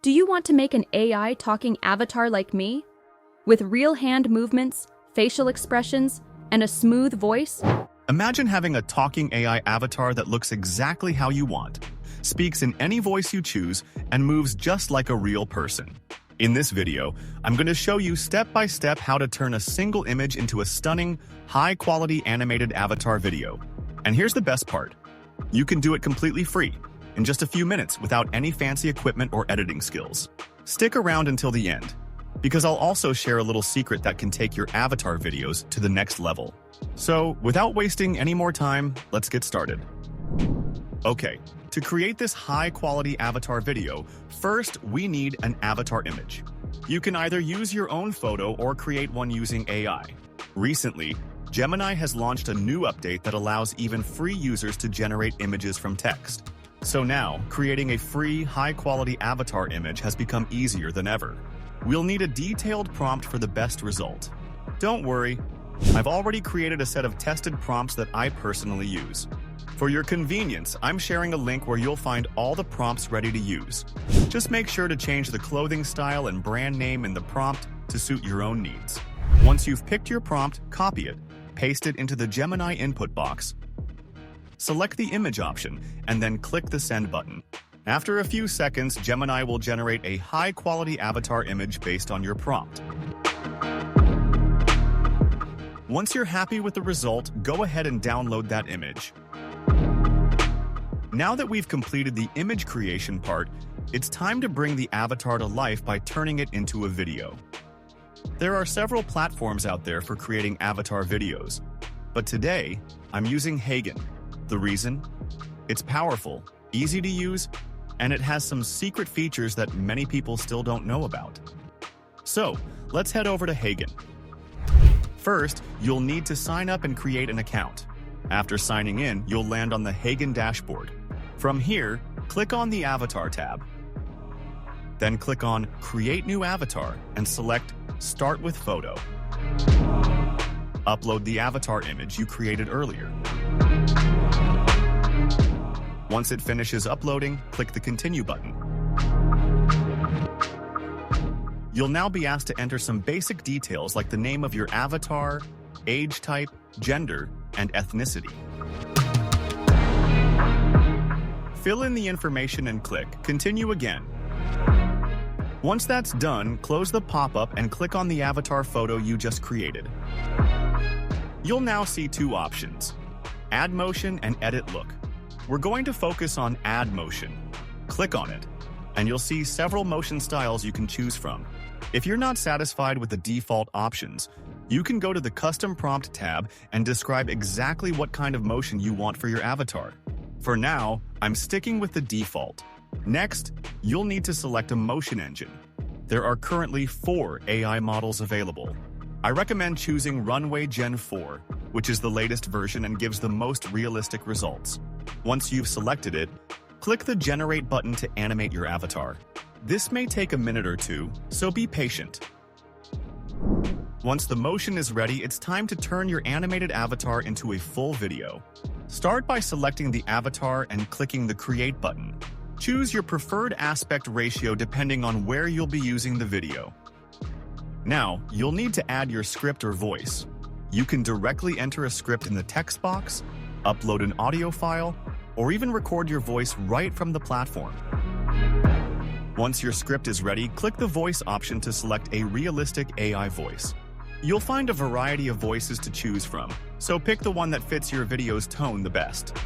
Do you want to make an AI talking avatar like me? With real hand movements, facial expressions, and a smooth voice? Imagine having a talking AI avatar that looks exactly how you want, speaks in any voice you choose, and moves just like a real person. In this video, I'm going to show you step by step how to turn a single image into a stunning, high-quality animated avatar video. And here's the best part. You can do it completely free, in just a few minutes without any fancy equipment or editing skills. Stick around until the end, because I'll also share a little secret that can take your avatar videos to the next level. So, without wasting any more time, let's get started. Okay, to create this high-quality avatar video, first we need an avatar image. You can either use your own photo or create one using AI. Recently, Gemini has launched a new update that allows even free users to generate images from text. So now, creating a free, high-quality avatar image has become easier than ever. We'll need a detailed prompt for the best result. Don't worry, I've already created a set of tested prompts that I personally use. For your convenience, I'm sharing a link where you'll find all the prompts ready to use. Just make sure to change the clothing style and brand name in the prompt to suit your own needs. Once you've picked your prompt, copy it, paste it into the Gemini input box, select the image option, and then click the send button. After a few seconds, Gemini will generate a high-quality avatar image based on your prompt. Once you're happy with the result, go ahead and download that image. Now that we've completed the image creation part, it's time to bring the avatar to life by turning it into a video. There are several platforms out there for creating avatar videos, but today, I'm using Hagen. The reason? It's powerful, easy to use, and it has some secret features that many people still don't know about. So, let's head over to Hagen. First, you'll need to sign up and create an account. After signing in, you'll land on the Hagen dashboard. From here, click on the Avatar tab. Then click on Create New Avatar and select Start with Photo. Upload the avatar image you created earlier. Once it finishes uploading, click the Continue button. You'll now be asked to enter some basic details like the name of your avatar, age type, gender, and ethnicity. Fill in the information and click Continue again. Once that's done, close the pop-up and click on the avatar photo you just created. You'll now see two options: Add Motion and Edit Look. We're going to focus on Add Motion. Click on it, and you'll see several motion styles you can choose from. If you're not satisfied with the default options, you can go to the Custom Prompt tab and describe exactly what kind of motion you want for your avatar. For now, I'm sticking with the default. Next, you'll need to select a motion engine. There are currently 4 AI models available. I recommend choosing Runway Gen 4, which is the latest version and gives the most realistic results. Once you've selected it, click the Generate button to animate your avatar. This may take a minute or two, so be patient. Once the motion is ready, it's time to turn your animated avatar into a full video. Start by selecting the avatar and clicking the Create button. Choose your preferred aspect ratio depending on where you'll be using the video. Now, you'll need to add your script or voice. You can directly enter a script in the text box, upload an audio file, or even record your voice right from the platform. Once your script is ready, click the voice option to select a realistic AI voice. You'll find a variety of voices to choose from, so pick the one that fits your video's tone the best.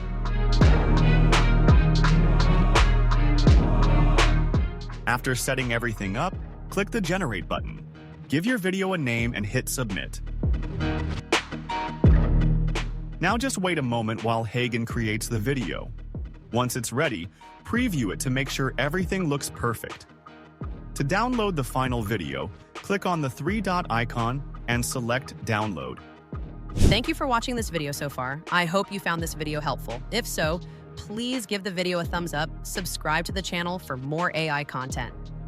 After setting everything up, click the Generate button. Give your video a name and hit Submit. Now just wait a moment while Hagen creates the video. Once it's ready, preview it to make sure everything looks perfect. To download the final video, click on the 3-dot icon and select Download. Thank you for watching this video so far. I hope you found this video helpful. If so, please give the video a thumbs up, subscribe to the channel for more AI content.